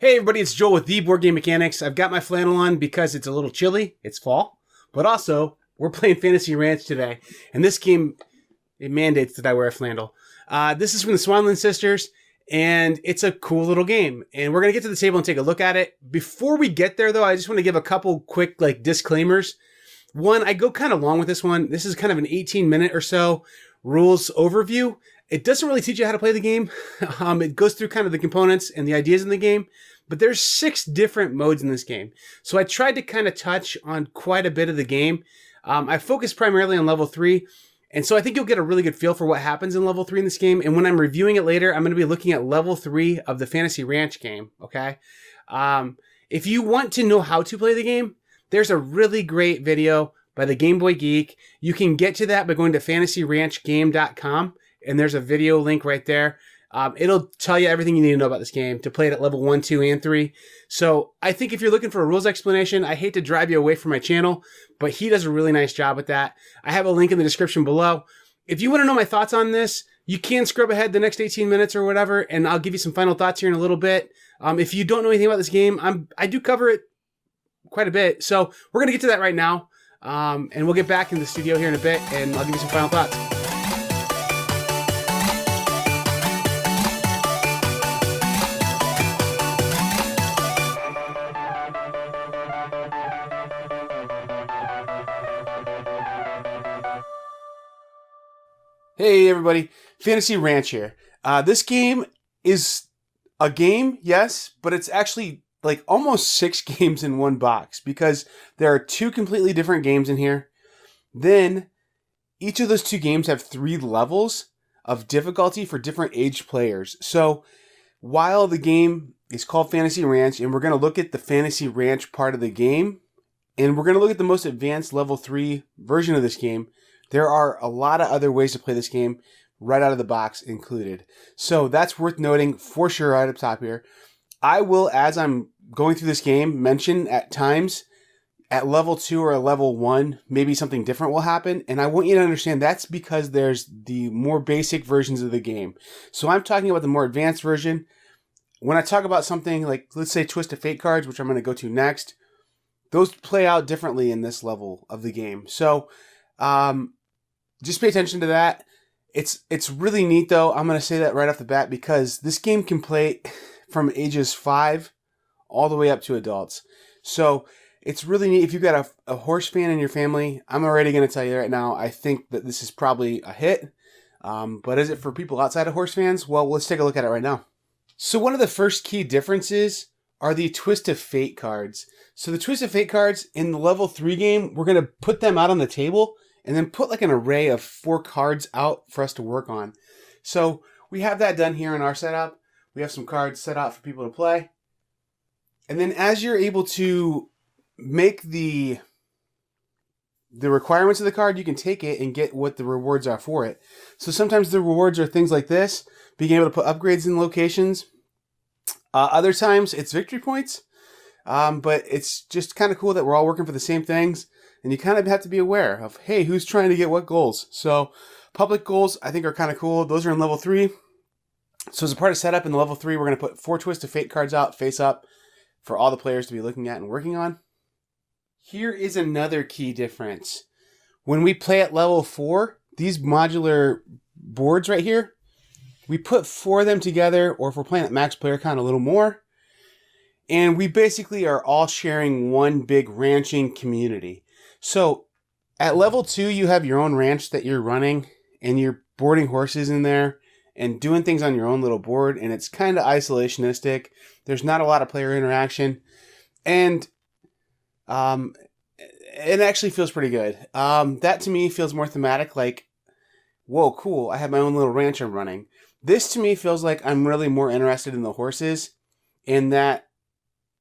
Hey everybody, it's Joel with the Boardgame Mechanics. I've got my flannel on because it's a little chilly. It's fall. But also, we're playing Fantasy Ranch today. And this game, it mandates that I wear a flannel. This is from the Swanland Sisters, and it's a cool little game. And we're going to get to the table and take a look at it. Before we get there, though, I just want to give a couple quick disclaimers. One, I go kind of long with this one. This is kind of an 18-minute or so rules overview. It doesn't really teach you how to play the game. It goes through kind of the components and the ideas in the game, but there's 6 different modes in this game. So I tried to kind of touch on quite a bit of the game. I focused primarily on level 3, and so I think you'll get a really good feel for what happens in level 3 in this game. And when I'm reviewing it later, I'm going to be looking at level 3 of the Fantasy Ranch game, okay? If you want to know how to play the game, there's a really great video by the Game Boy Geek. You can get to that by going to fantasyranchgame.com. And there's a video link right there. It'll tell you everything you need to know about this game to play it at level 1, 2, and 3. So I think if you're looking for a rules explanation, I hate to drive you away from my channel, but he does a really nice job with that. I have a link in the description below. If you want to know my thoughts on this, you can scrub ahead the next 18 minutes or whatever, and I'll give you some final thoughts here in a little bit. If you don't know anything about this game, I do cover it quite a bit. So we're going to get to that right now, and we'll get back in the studio here in a bit, and I'll give you some final thoughts. Hey everybody, Fantasy Ranch here. This game is a game, yes, but it's actually like almost 6 games in one box because there are 2 completely different games in here. Then each of those 2 games have 3 levels of difficulty for different age players. So while the game is called Fantasy Ranch, and we're going to look at the Fantasy Ranch part of the game, and we're going to look at the most advanced level 3 version of this game, there are a lot of other ways to play this game right out of the box included. So that's worth noting for sure right up top here. I will, as I'm going through this game, mention at times at level 2 or level 1, maybe something different will happen. And I want you to understand that's because there's the more basic versions of the game. So I'm talking about the more advanced version. When I talk about something like, let's say, Twist of Fate cards, which I'm going to go to next, those play out differently in this level of the game. So, just pay attention to that. It's really neat, though. I'm going to say that right off the bat because this game can play from ages 5 all the way up to adults. So it's really neat. If you've got a horse fan in your family, I'm already going to tell you right now, I think that this is probably a hit. But is it for people outside of horse fans? Well, let's take a look at it right now. So one of the first key differences are the Twist of Fate cards. So the Twist of Fate cards in the level 3 game, we're going to put them out on the table and then put like an array of 4 cards out for us to work on. So we have that done here in our setup. We have some cards set out for people to play. And then as you're able to make the requirements of the card, you can take it and get what the rewards are for it. So sometimes the rewards are things like this, being able to put upgrades in locations. Other times it's victory points. But it's just kind of cool that we're all working for the same things. And you kind of have to be aware of, hey, who's trying to get what goals? So public goals, I think, are kind of cool. Those are in level 3. So as a part of setup in the level 3, we're going to put 4 Twist of Fate cards out face up for all the players to be looking at and working on. Here is another key difference. When we play at level 4, these modular boards right here, we put 4 of them together, or if we're playing at max player count, a little more. And we basically are all sharing one big ranching community. So at level 2, you have your own ranch that you're running and you're boarding horses in there and doing things on your own little board. And it's kind of isolationistic. There's not a lot of player interaction. And it actually feels pretty good. That to me feels more thematic, like, whoa, cool, I have my own little ranch I'm running. This to me feels like I'm really more interested in the horses, and that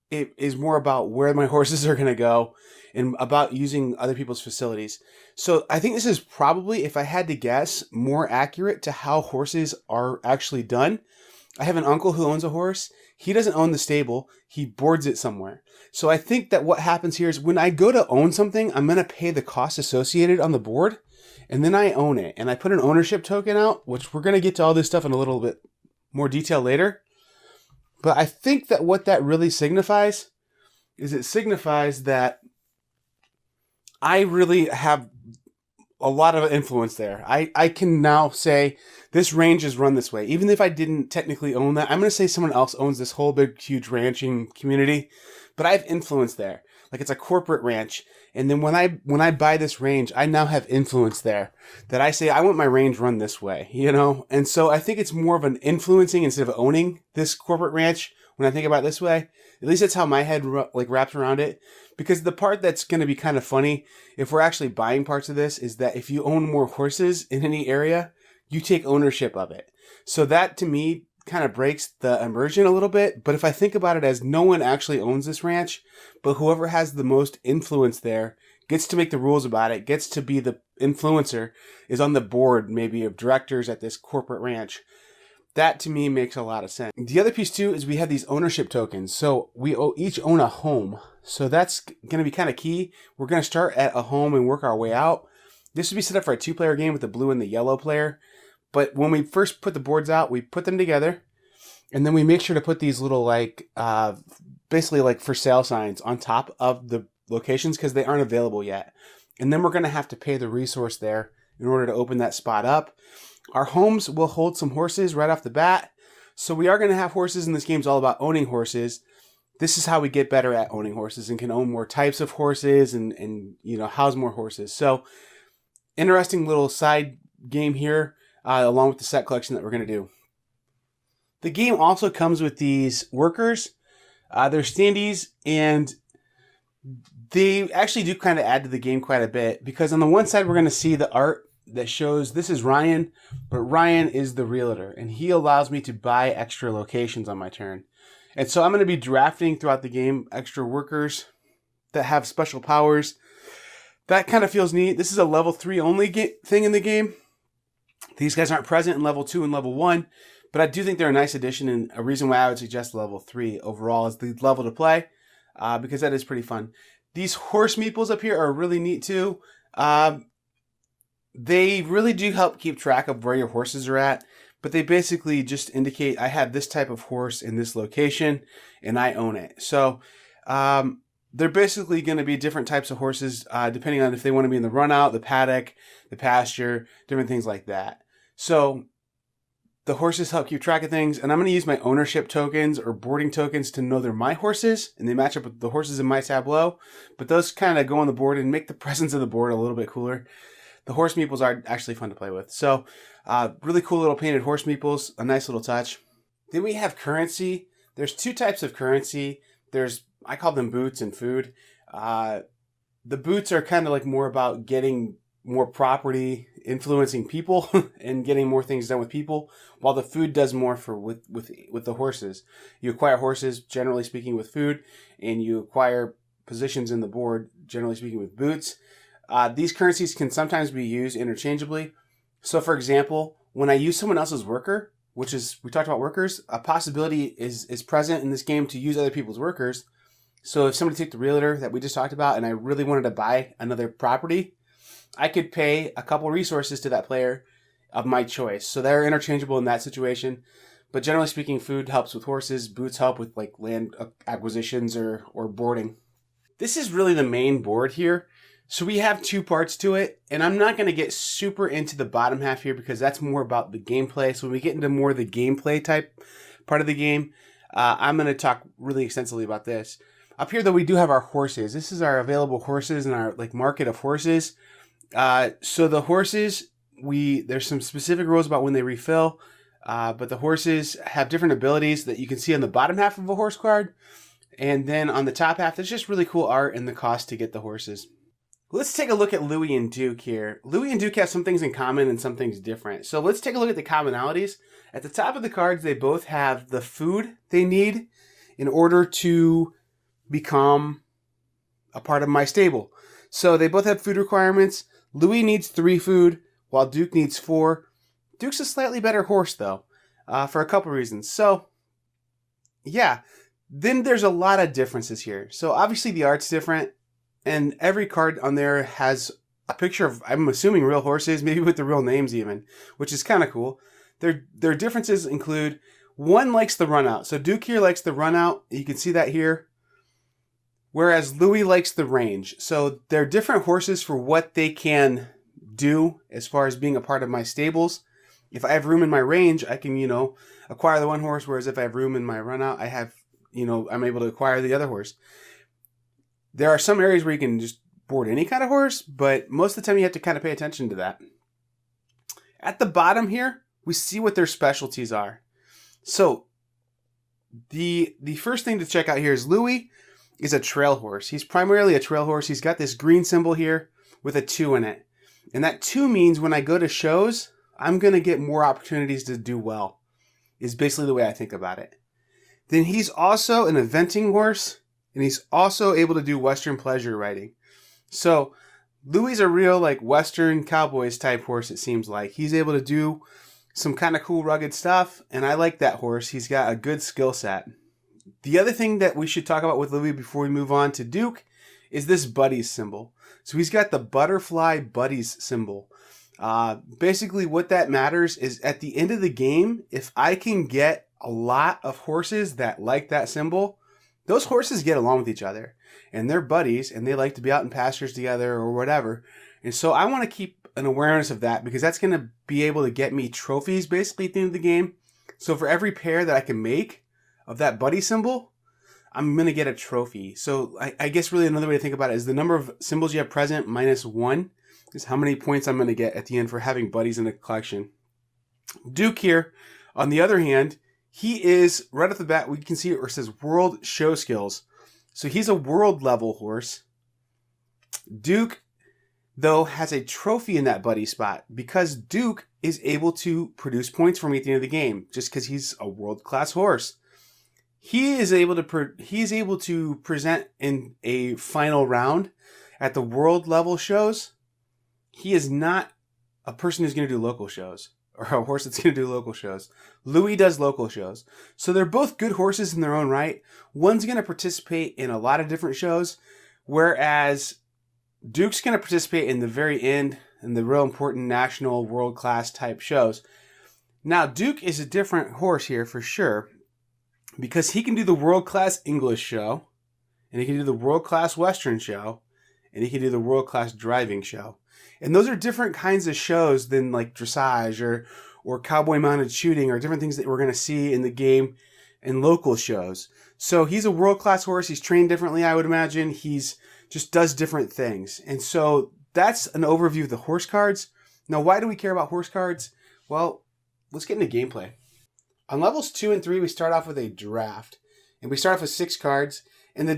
it is more about where my horses are going to go and about using other people's facilities. So I think this is probably, if I had to guess, more accurate to how horses are actually done. I have an uncle who owns a horse. He doesn't own the stable. He boards it somewhere. So I think that what happens here is when I go to own something, I'm going to pay the cost associated on the board, and then I own it. And I put an ownership token out, which we're going to get to all this stuff in a little bit more detail later. But I think that what that really signifies is it signifies that I really have a lot of influence there. I can now say this range is run this way. Even if I didn't technically own that, I'm going to say someone else owns this whole big, huge ranching community, but I have influence there. Like it's a corporate ranch. And then when I buy this range, I now have influence there that I say, I want my range run this way, you know? And so I think it's more of an influencing instead of owning this corporate ranch when I think about it this way. At least that's how my head wraps around it. Because the part that's going to be kind of funny, if we're actually buying parts of this, is that if you own more horses in any area, you take ownership of it. So that, to me, kind of breaks the immersion a little bit. But if I think about it as no one actually owns this ranch, but whoever has the most influence there gets to make the rules about it, gets to be the influencer, is on the board maybe of directors at this corporate ranch. That, to me, makes a lot of sense. The other piece, too, is we have these ownership tokens. So we each own a home. So that's going to be kind of key. We're going to start at a home and work our way out. This would be set up for a 2-player game with the blue and the yellow player. But when we first put the boards out, we put them together. And then we make sure to put these little, basically like for sale signs on top of the locations because they aren't available yet. And then we're going to have to pay the resource there in order to open that spot up. Our homes will hold some horses right off the bat. So we are going to have horses, and this game's all about owning horses. This is how we get better at owning horses and can own more types of horses and house more horses. So interesting little side game here along with the set collection that we're going to do. The game also comes with these workers. They're standees, and they actually do kind of add to the game quite a bit because on the one side we're going to see the art that shows this is Ryan, but Ryan is the realtor, and he allows me to buy extra locations on my turn. And so I'm going to be drafting throughout the game extra workers that have special powers. That kind of feels neat. This is a level 3 only thing in the game. These guys aren't present in level 2 and level 1, but I do think they're a nice addition, and a reason why I would suggest level 3 overall is the level to play, because that is pretty fun. These horse meeples up here are really neat too. They really do help keep track of where your horses are at, but they basically just indicate I have this type of horse in this location and I own it. So they're basically going to be different types of horses depending on if they want to be in the run out, the paddock, the pasture, different things like that. So the horses help keep track of things, and I'm going to use my ownership tokens or boarding tokens to know they're my horses, and they match up with the horses in my tableau, but those kind of go on the board and make the presence of the board a little bit cooler. The horse meeples are actually fun to play with. So, really cool little painted horse meeples, a nice little touch. Then we have currency. There's 2 types of currency. I call them boots and food. The boots are kind of like more about getting more property, influencing people, and getting more things done with people, while the food does more with the horses. You acquire horses, generally speaking, with food, and you acquire positions in the board, generally speaking, with boots. These currencies can sometimes be used interchangeably. So, for example, when I use someone else's worker, we talked about workers, a possibility is present in this game to use other people's workers. So if somebody took the realtor that we just talked about and I really wanted to buy another property, I could pay a couple resources to that player of my choice. So they're interchangeable in that situation. But generally speaking, food helps with horses, boots help with like land acquisitions or boarding. This is really the main board here. So we have 2 parts to it, and I'm not going to get super into the bottom half here because that's more about the gameplay. So when we get into more of the gameplay type part of the game, I'm going to talk really extensively about this. Up here, though, we do have our horses. This is our available horses and our market of horses. So the horses, there's some specific rules about when they refill, but the horses have different abilities that you can see on the bottom half of a horse card. And then on the top half, there's just really cool art and the cost to get the horses. Let's take a look at Louie and Duke here. Louie and Duke have some things in common and some things different. So let's take a look at the commonalities. At the top of the cards, they both have the food they need in order to become a part of my stable. So they both have food requirements. Louie needs 3 food, while Duke needs 4. Duke's a slightly better horse, though, for a couple reasons. So, yeah, then there's a lot of differences here. So obviously the art's different. And every card on there has a picture of, I'm assuming, real horses, maybe with the real names even, which is kind of cool. Their differences include One likes the run out. So Duke here likes the run out. You can see that here. Whereas Louis likes the range. So they're different horses for what they can do as far as being a part of my stables. If I have room in my range, I can, acquire the one horse. Whereas if I have room in my run out, I have, I'm able to acquire the other horse. There are some areas where you can just board any kind of horse, but most of the time you have to kind of pay attention to that. At the bottom here, we see what their specialties are. So the first thing to check out here is Louis is a trail horse. He's primarily a trail horse. He's got this green symbol here with a 2 in it. And that 2 means when I go to shows, I'm going to get more opportunities to do well, is basically the way I think about it. Then he's also an eventing horse, and he's also able to do Western pleasure riding. So Louis is a real Western cowboys type horse, it seems like. He's able to do some kind of cool rugged stuff, and I like that horse. He's got a good skill set. The other thing that we should talk about with Louis before we move on to Duke is this buddies symbol. So he's got the butterfly buddies symbol. Basically what that matters is at the end of the game, if I can get a lot of horses that like that symbol, those horses get along with each other and they're buddies and they like to be out in pastures together or whatever. And so I want to keep an awareness of that because that's going to be able to get me trophies basically at the end of the game. So for every pair that I can make of that buddy symbol, I'm going to get a trophy. So I guess really another way to think about it is the number of symbols you have present minus 1 is how many points I'm going to get at the end for having buddies in the collection. Duke here, on the other hand, he is, right off the bat, we can see it where it says World Show Skills. So he's a world level horse. Duke, though, has a trophy in that buddy spot because Duke is able to produce points for me at the end of the game just because he's a world-class horse. He's able to present in a final round at the world level shows. He is not a person who's going to do local shows or a horse that's going to do local shows. Louis does local shows. So they're both good horses in their own right. One's going to participate in a lot of different shows, whereas Duke's going to participate in the very end in the real important national world-class type shows. Now, Duke is a different horse here for sure because he can do the world-class English show, and he can do the world-class Western show, and he can do the world-class driving show. And those are different kinds of shows than like dressage or cowboy mounted shooting or different things that we're going to see in the game in local shows. So he's a world-class horse. He's trained differently, I would imagine. He's just does different things. And so that's an overview of the horse cards. Now, why do we care about horse cards? Well, let's get into gameplay. On levels 2 and 3, we start off with a draft. And we start off with 6 cards. And the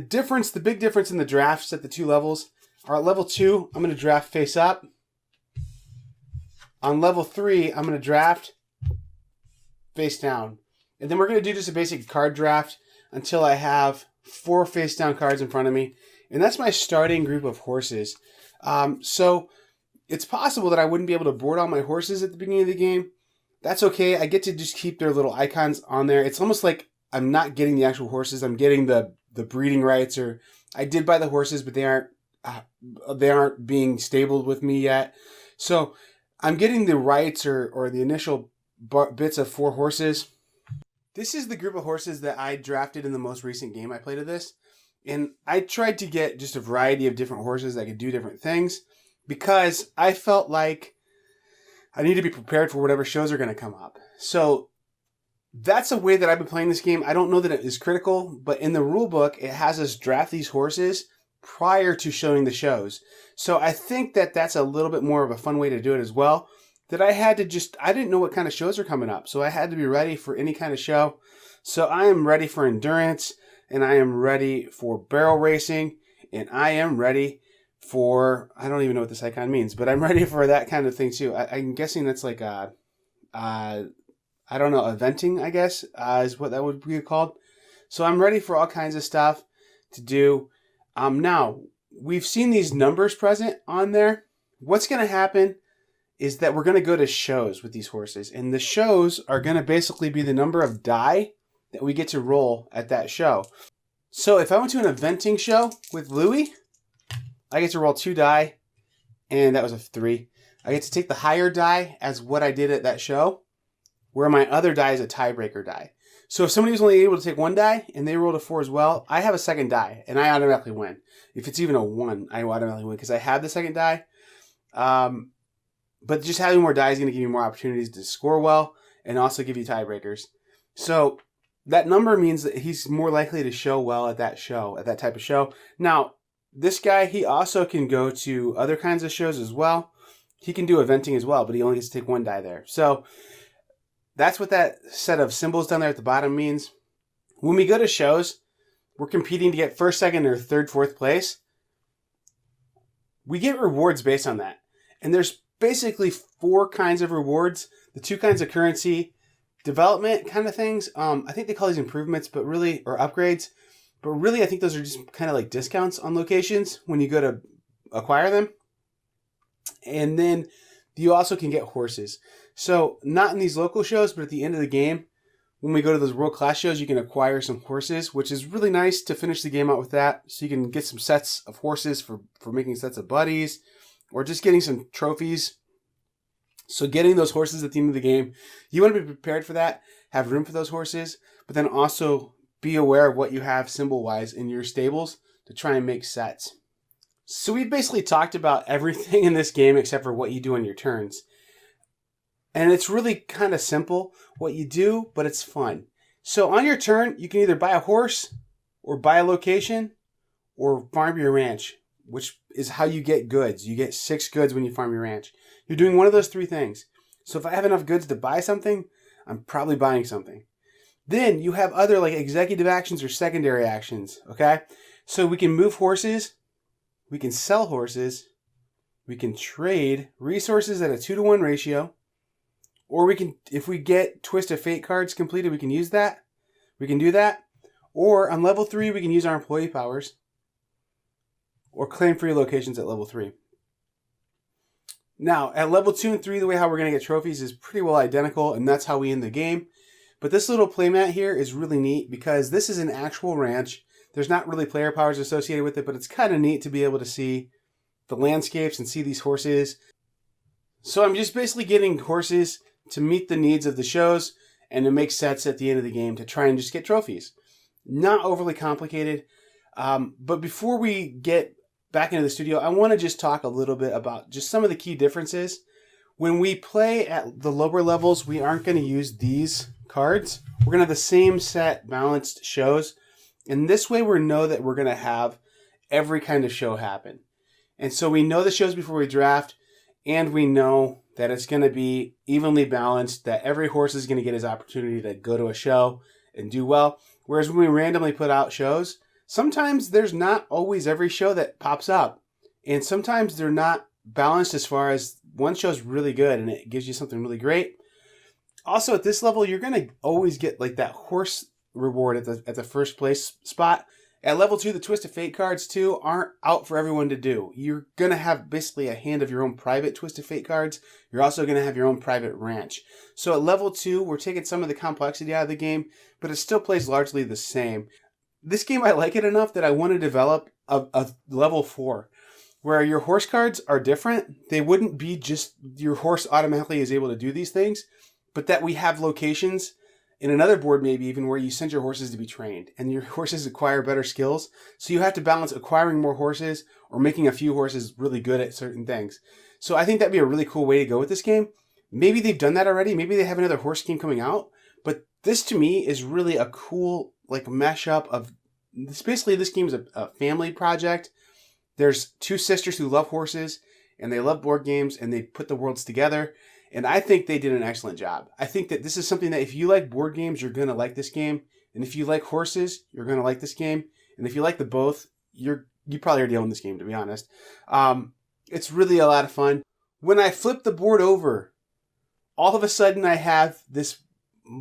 big difference in the drafts at the 2 levels are at level 2, I'm going to draft face up. On level 3, I'm going to draft face down. And then we're going to do just a basic card draft until I have 4 face down cards in front of me. And that's my starting group of horses. So it's possible that I wouldn't be able to board all my horses at the beginning of the game. That's okay. I get to just keep their little icons on there. It's almost like I'm not getting the actual horses. I'm getting the breeding rights, or I did buy the horses, but they aren't being stabled with me yet. So I'm getting the rights or the initial bits of 4 horses. This is the group of horses that I drafted in the most recent game I played of this. And I tried to get just a variety of different horses that could do different things because I felt like I need to be prepared for whatever shows are going to come up. So that's a way that I've been playing this game. I don't know that it is critical, but in the rule book, it has us draft these horses prior to showing the shows. So I think that that's a little bit more of a fun way to do it as well. That I didn't know what kind of shows are coming up. So I had to be ready for any kind of show. So I am ready for endurance, and I am ready for barrel racing, and I am ready for, I don't even know what this icon means, but I'm ready for that kind of thing too. I'm guessing that's like I don't know, eventing, I guess, is what that would be called. So I'm ready for all kinds of stuff to do. Now, we've seen these numbers present on there. What's going to happen is that we're going to go to shows with these horses. And the shows are going to basically be the number of die that we get to roll at that show. So if I went to an eventing show with Louis, I get to roll 2 die, and that was a 3. I get to take the higher die as what I did at that show, where my other die is a tiebreaker die. So if somebody was only able to take 1 die and they rolled a 4 as well, I have a second die and I automatically win. If it's even a 1, I automatically win because I have the second die. But just having more die is going to give you more opportunities to score well and also give you tiebreakers. So that number means that he's more likely to show well at that type of show. Now, this guy, he also can go to other kinds of shows as well. He can do eventing as well, but he only gets to take 1 die there. So that's what that set of symbols down there at the bottom means. When we go to shows, we're competing to get first, second, or third, fourth place. We get rewards based on that. And there's basically 4 kinds of rewards. The 2 kinds of currency, development kind of things. I think they call these improvements, but really, or upgrades. But really, I think those are just kind of like discounts on locations when you go to acquire them. And then you also can get horses. So not in these local shows, but at the end of the game, when we go to those world-class shows, you can acquire some horses, which is really nice to finish the game out with that. So you can get some sets of horses for making sets of buddies, or just getting some trophies. So getting those horses at the end of the game, you want to be prepared for that, have room for those horses, but then also be aware of what you have symbol-wise in your stables to try and make sets. So we've basically talked about everything in this game except for what you do on your turns. And it's really kind of simple what you do, but it's fun. So on your turn, you can either buy a horse or buy a location or farm your ranch, which is how you get goods. You get 6 goods when you farm your ranch. You're doing one of those 3 things. So if I have enough goods to buy something, I'm probably buying something. Then you have other like executive actions or secondary actions, okay? So we can move horses, we can sell horses, we can trade resources at a 2-to-1 ratio, or we can, if we get Twist of Fate cards completed, we can use that. We can do that. Or on level 3, we can use our employee powers, or claim free locations at level 3. Now, at level 2 and 3, the way how we're going to get trophies is pretty well identical, and that's how we end the game. But this little playmat here is really neat because this is an actual ranch. There's not really player powers associated with it, but it's kind of neat to be able to see the landscapes and see these horses. So I'm just basically getting horses to meet the needs of the shows and to make sets at the end of the game to try and just get trophies. Not overly complicated. But before we get back into the studio, I want to just talk a little bit about just some of the key differences. When we play at the lower levels, we aren't going to use these cards. We're going to have the same set balanced shows. And this way we know that we're going to have every kind of show happen. And so we know the shows before we draft, and we know that it's going to be evenly balanced, that every horse is going to get his opportunity to go to a show and do well. Whereas when we randomly put out shows, sometimes there's not always every show that pops up. And sometimes they're not balanced as far as one show's really good and it gives you something really great. Also, at this level, you're going to always get like that horse reward at the first place spot. At level 2, the Twist of Fate cards too aren't out for everyone to do. You're going to have basically a hand of your own private Twist of Fate cards. You're also going to have your own private ranch. So at level 2, we're taking some of the complexity out of the game, but it still plays largely the same. This game, I like it enough that I want to develop a level 4, where your horse cards are different. They wouldn't be just your horse automatically is able to do these things, but that we have locations in another board maybe even where you send your horses to be trained and your horses acquire better skills. So you have to balance acquiring more horses or making a few horses really good at certain things. So I think that'd be a really cool way to go with this game. Maybe they've done that already. Maybe they have another horse game coming out. But this to me is really a cool like mashup of this. Basically, this game is a family project. There's 2 sisters who love horses and they love board games and they put the worlds together. And I think they did an excellent job. I think that this is something that if you like board games, you're going to like this game. And if you like horses, you're going to like this game. And if you like the both, you probably already own this game, to be honest. It's really a lot of fun. When I flip the board over, all of a sudden I have this,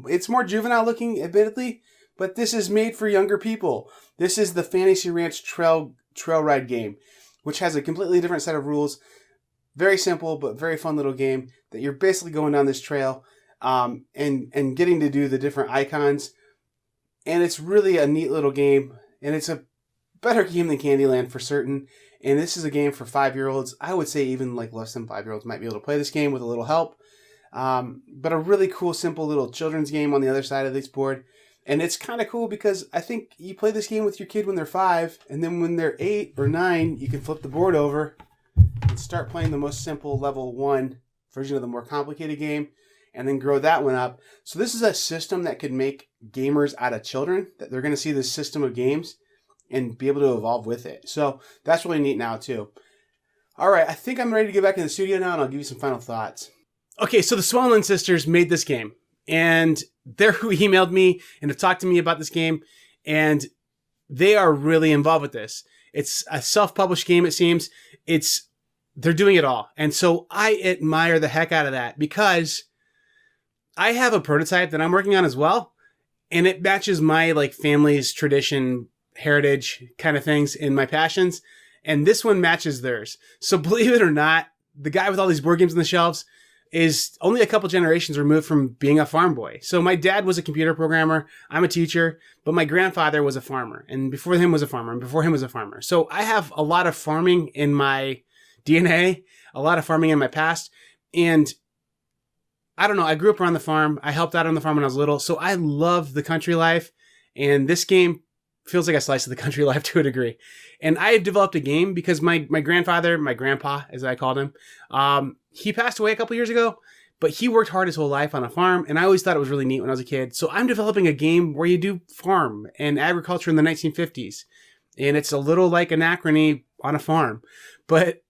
it's more juvenile looking, admittedly, but this is made for younger people. This is the Fantasy Ranch Trail Ride game, which has a completely different set of rules. Very simple, but very fun little game that you're basically going down this trail and getting to do the different icons. And it's really a neat little game. And it's a better game than Candyland for certain. And this is a game for 5-year-olds. I would say even like less than 5-year-olds might be able to play this game with a little help. But a really cool, simple little children's game on the other side of this board. And it's kind of cool because I think you play this game with your kid when they're 5, and then when they're 8 or 9, you can flip the board over and start playing the most simple level 1 version of the more complicated game, and then grow that one up. So this is a system that could make gamers out of children, that they're going to see this system of games and be able to evolve with it. So that's really neat now too. All right, I think I'm ready to get back in the studio now, and I'll give you some final thoughts. Okay, so the Swanland sisters made this game, and they're who emailed me and have talked to me about this game, and they are really involved with this. It's a self-published game, it seems. They're doing it all. And so I admire the heck out of that, because I have a prototype that I'm working on as well, and it matches my like family's tradition, heritage kind of things and my passions. And this one matches theirs. So believe it or not, the guy with all these board games on the shelves is only a couple generations removed from being a farm boy. So my dad was a computer programmer. I'm a teacher, but my grandfather was a farmer, and before him was a farmer, and before him was a farmer. So I have a lot of farming in my DNA, a lot of farming in my past. And I don't know, I grew up around the farm. I helped out on the farm when I was little. So I love the country life. And this game feels like a slice of the country life to a degree. And I had developed a game because my grandfather, my grandpa, as I called him, he passed away a couple years ago, but he worked hard his whole life on a farm. And I always thought it was really neat when I was a kid. So I'm developing a game where you do farm and agriculture in the 1950s. And it's a little like Anachrony on a farm, but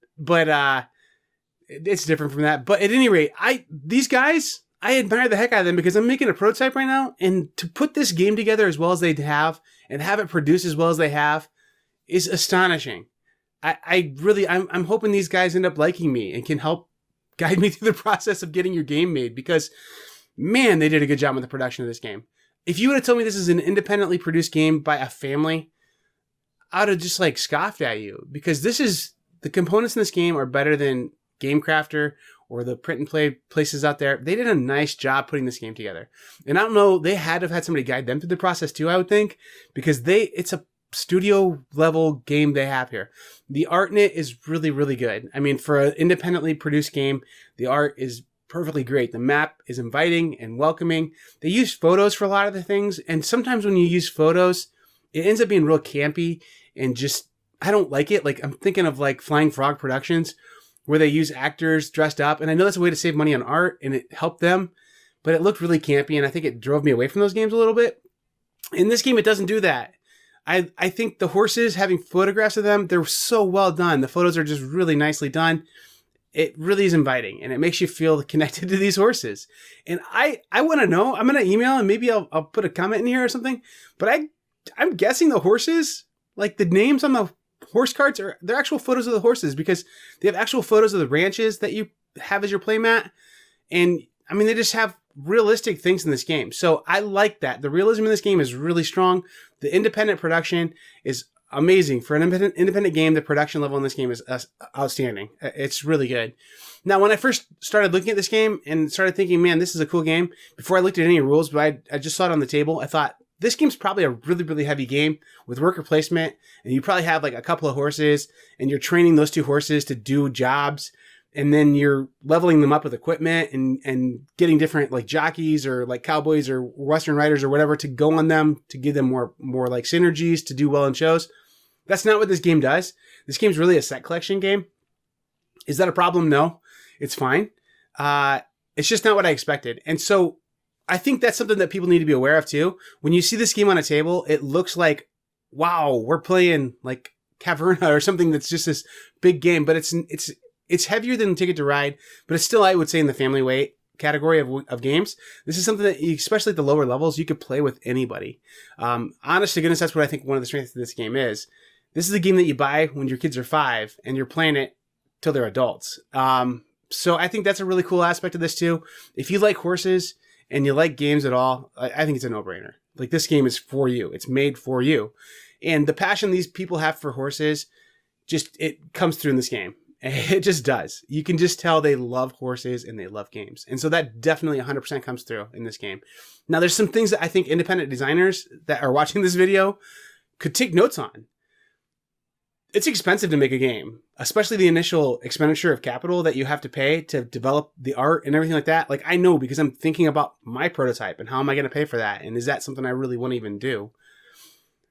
it's different from that. But at any rate, these guys, I admire the heck out of them, because I'm making a prototype right now, and to put this game together as well as they have and have it produced as well as they have is astonishing. I'm hoping these guys end up liking me and can help guide me through the process of getting your game made, because man, they did a good job with the production of this game. If you would have told me this is an independently produced game by a family, I would have just like scoffed at you, because the components in this game are better than Game Crafter or the print and play places out there. They did a nice job putting this game together. And I don't know, they had to have had somebody guide them through the process too, I would think, because it's a studio level game they have here. The art in it is really, really good. I mean, for an independently produced game, the art is perfectly great. The map is inviting and welcoming. They use photos for a lot of the things. And sometimes when you use photos, it ends up being real campy and just, I don't like it. Like, I'm thinking of like Flying Frog Productions, where they use actors dressed up. And I know that's a way to save money on art, and it helped them, but it looked really campy, and I think it drove me away from those games a little bit. In this game, it doesn't do that. I think the horses, having photographs of them, they're so well done. The photos are just really nicely done. It really is inviting, and it makes you feel connected to these horses. And I want to know, I'm going to email, and maybe I'll put a comment in here or something, but I'm guessing the horses, like the names on the horse cards, they're actual photos of the horses, because they have actual photos of the ranches that you have as your playmat. And I mean, they just have realistic things in this game. So I like that. The realism in this game is really strong. The independent production is amazing. For an independent game, the production level in this game is outstanding. It's really good. Now, when I first started looking at this game and started thinking, man, this is a cool game, before I looked at any rules, but I just saw it on the table, I thought, this game's probably a really, really heavy game with worker placement, and you probably have like a couple of horses, and you're training those 2 horses to do jobs, and then you're leveling them up with equipment and getting different like jockeys or like cowboys or Western riders or whatever to go on them to give them more like synergies to do well in shows. That's not what this game does. This game's really a set collection game. Is that a problem? No, it's fine. It's just not what I expected. And so I think that's something that people need to be aware of too. When you see this game on a table, it looks like, wow, we're playing like Caverna or something that's just this big game, but it's heavier than Ticket to Ride, but it's still, I would say, in the family weight category of games. This is something that, especially at the lower levels, you could play with anybody. Honest to goodness, that's what I think one of the strengths of this game is. This is a game that you buy when your kids are 5 and you're playing it till they're adults. So I think that's a really cool aspect of this too. If you like horses and you like games at all, I think it's a no-brainer. Like, this game is for you. It's made for you. And the passion these people have for horses, it comes through in this game. It just does. You can just tell they love horses and they love games. And so that definitely 100% comes through in this game. Now, there's some things that I think independent designers that are watching this video could take notes on. it's expensive to make a game, especially the initial expenditure of capital that you have to pay to develop the art and everything like that. Like, I know because I'm thinking about my prototype and how am I going to pay for that? And is that something I really want to even do?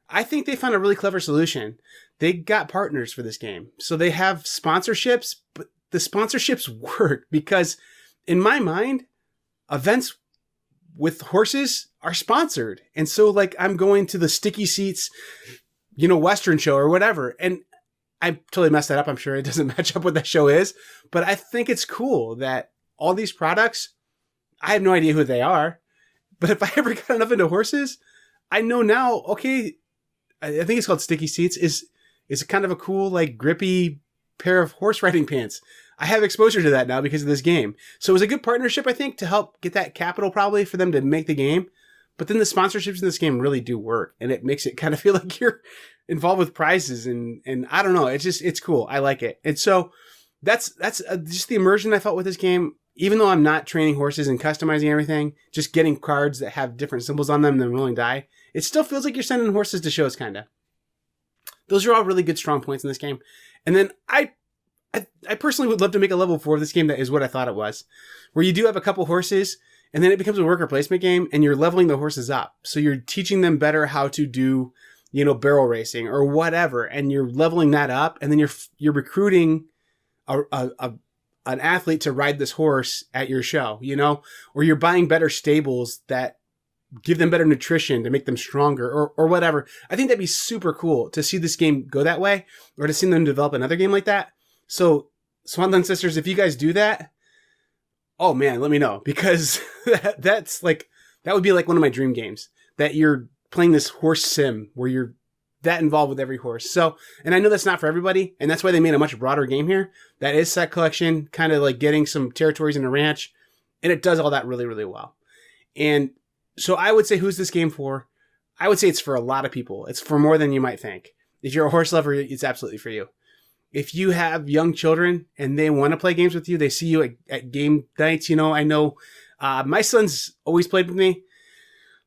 I think they found a really clever solution. They got partners for this game. So they have sponsorships, but the sponsorships work because in my mind, events with horses are sponsored. And so like I'm going to the Sticky Seats, Western show or whatever. And I totally messed that up. I'm sure it doesn't match up what that show is, but I think it's cool that all these products, I have no idea who they are, but if I ever got enough into horses, I know now, okay, I think it's called Sticky Seats is kind of a cool, like grippy pair of horse riding pants. I have exposure to that now because of this game. So it was a good partnership, I think, to help get that capital probably for them to make the game. But then the sponsorships in this game really do work, and it makes it kind of feel like you're involved with prizes, and I don't know, it's cool. I like it, and so that's just the immersion I felt with this game. Even though I'm not training horses and customizing everything, just getting cards that have different symbols on them than Rolling Die, it still feels like you're sending horses to shows, kind of. Those are all really good, strong points in this game. And then I personally would love to make a level 4 of this game that is what I thought it was, where you do have a couple horses, and then it becomes a worker placement game, and you're leveling the horses up. So you're teaching them better how to do, barrel racing or whatever, and you're leveling that up, and then you're recruiting an athlete to ride this horse at your show, or you're buying better stables that give them better nutrition to make them stronger or whatever. I think that'd be super cool to see this game go that way, or to see them develop another game like that. So Swanland Sisters, if you guys do that, oh man, let me know, because that would be like one of my dream games, that you're playing this horse sim where you're that involved with every horse. So, and I know that's not for everybody, and that's why they made a much broader game here. That is set collection, kind of like getting some territories in a ranch, and it does all that really, really well. And so I would say, who's this game for? I would say it's for a lot of people. It's for more than you might think. If you're a horse lover, it's absolutely for you. If you have young children and they want to play games with you, they see you at game nights. I know my son's always played with me,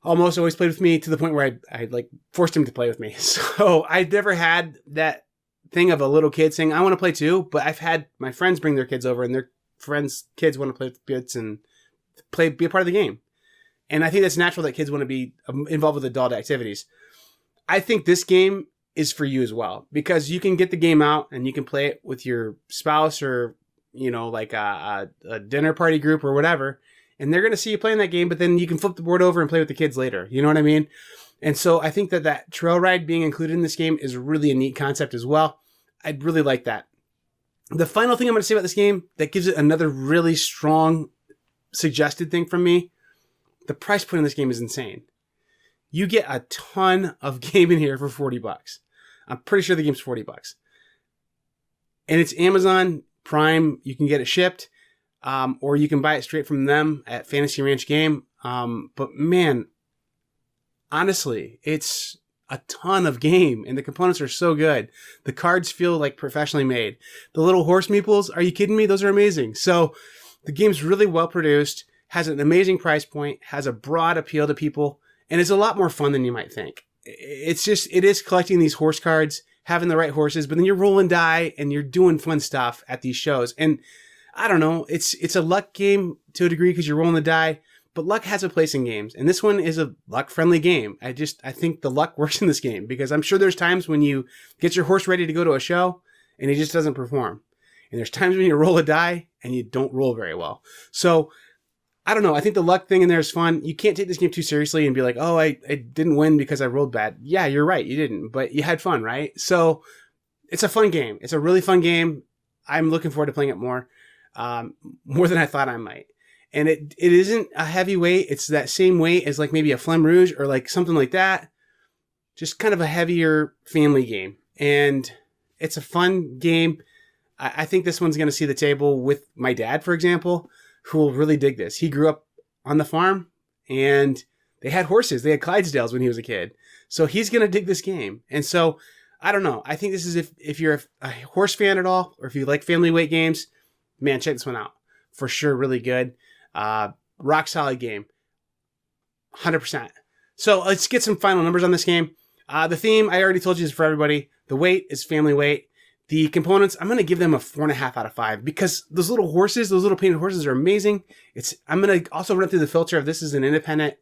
almost always played with me, to the point where I like forced him to play with me. So I never had that thing of a little kid saying, I want to play too, but I've had my friends bring their kids over, and their friends' kids want to play with kids and be a part of the game. And I think that's natural that kids want to be involved with adult activities. I think this game is for you as well, because you can get the game out and you can play it with your spouse or, like a dinner party group or whatever. And they're going to see you playing that game, but then you can flip the board over and play with the kids later. You know what I mean? And so I think that trail ride being included in this game is really a neat concept as well. I'd really like that. The final thing I'm going to say about this game that gives it another really strong suggested thing from me, the price point on this game is insane. You get a ton of game in here for $40. I'm pretty sure the game's $40. And it's Amazon Prime. You can get it shipped, or you can buy it straight from them at Fantasy Ranch Game. But man, honestly, it's a ton of game, and the components are so good. The cards feel like professionally made. The little horse meeples, are you kidding me? Those are amazing. So the game's really well produced, has an amazing price point, has a broad appeal to people, and it's a lot more fun than you might think. It is collecting these horse cards, having the right horses, but then you're rolling die and you're doing fun stuff at these shows. And I don't know, it's a luck game to a degree because you're rolling the die, but luck has a place in games. And this one is a luck-friendly game. I think the luck works in this game, because I'm sure there's times when you get your horse ready to go to a show and he just doesn't perform. And there's times when you roll a die and you don't roll very well. So I don't know. I think the luck thing in there is fun. You can't take this game too seriously and be like, oh, I didn't win because I rolled bad. Yeah, you're right. You didn't, but you had fun, right? So it's a fun game. It's a really fun game. I'm looking forward to playing it more than I thought I might. And it isn't a heavy weight. It's that same weight as like maybe a Flemme Rouge or like something like that. Just kind of a heavier family game. And it's a fun game. I think this one's going to see the table with my dad, for example, who will really dig this. He grew up on the farm, and they had horses. They had Clydesdales when he was a kid. So he's going to dig this game. And so, I don't know. I think this is if you're a horse fan at all, or if you like family weight games, man, check this one out. For sure, really good. Rock solid game. 100%. So let's get some final numbers on this game. The theme, I already told you, is for everybody. The weight is family weight. The components, I'm going to give them a 4.5 out of 5 because those little horses, those little painted horses are amazing. I'm going to also run through the filter of this is an independent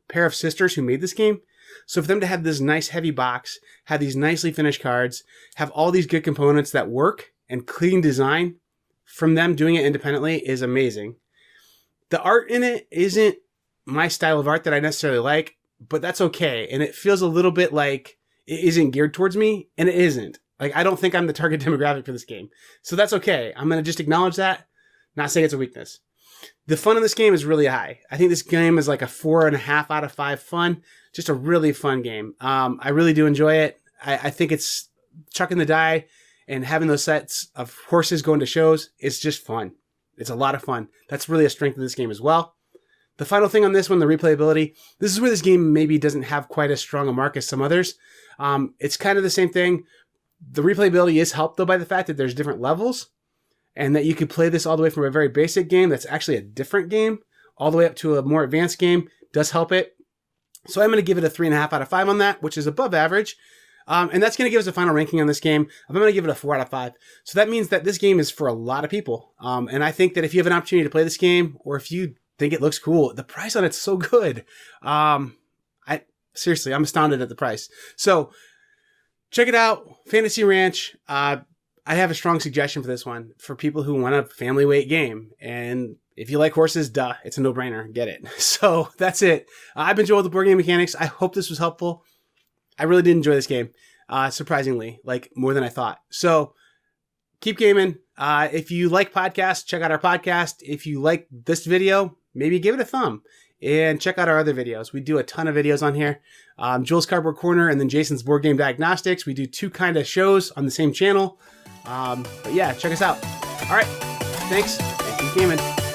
pair of sisters who made this game. So for them to have this nice heavy box, have these nicely finished cards, have all these good components that work and clean design from them doing it independently is amazing. The art in it isn't my style of art that I necessarily like, but that's okay. And it feels a little bit like it isn't geared towards me, and it isn't. Like, I don't think I'm the target demographic for this game. So that's okay. I'm going to just acknowledge that, not say it's a weakness. The fun in this game is really high. I think this game is like a 4.5 out of 5 fun. Just a really fun game. I really do enjoy it. I think it's chucking the die and having those sets of horses going to shows. It's just fun. It's a lot of fun. That's really a strength of this game as well. The final thing on this one, the replayability. This is where this game maybe doesn't have quite as strong a mark as some others. It's kind of the same thing. The replayability is helped, though, by the fact that there's different levels and that you could play this all the way from a very basic game that's actually a different game all the way up to a more advanced game. Does help it. So I'm going to give it a 3.5 out of 5 on that, which is above average. And that's going to give us a final ranking on this game. I'm going to give it a 4 out of 5. So that means that this game is for a lot of people. And I think that if you have an opportunity to play this game, or if you think it looks cool, the price on it's so good. Seriously, I'm astounded at the price. So check it out. Fantasy Ranch. I have a strong suggestion for this one for people who want a family weight game. And if you like horses, duh, it's a no-brainer. Get it. So that's it. I've been Joel with the Board Game Mechanics. I hope this was helpful. I really did enjoy this game, surprisingly, like more than I thought. So keep gaming. If you like podcasts, check out our podcast. If you like this video, maybe give it a thumb and check out our other videos. We do a ton of videos on here. Joel's Cardboard Corner and then Jason's Board Game Diagnostics. We do two kind of shows on the same channel. But yeah, check us out. All right. Thanks. And keep gaming.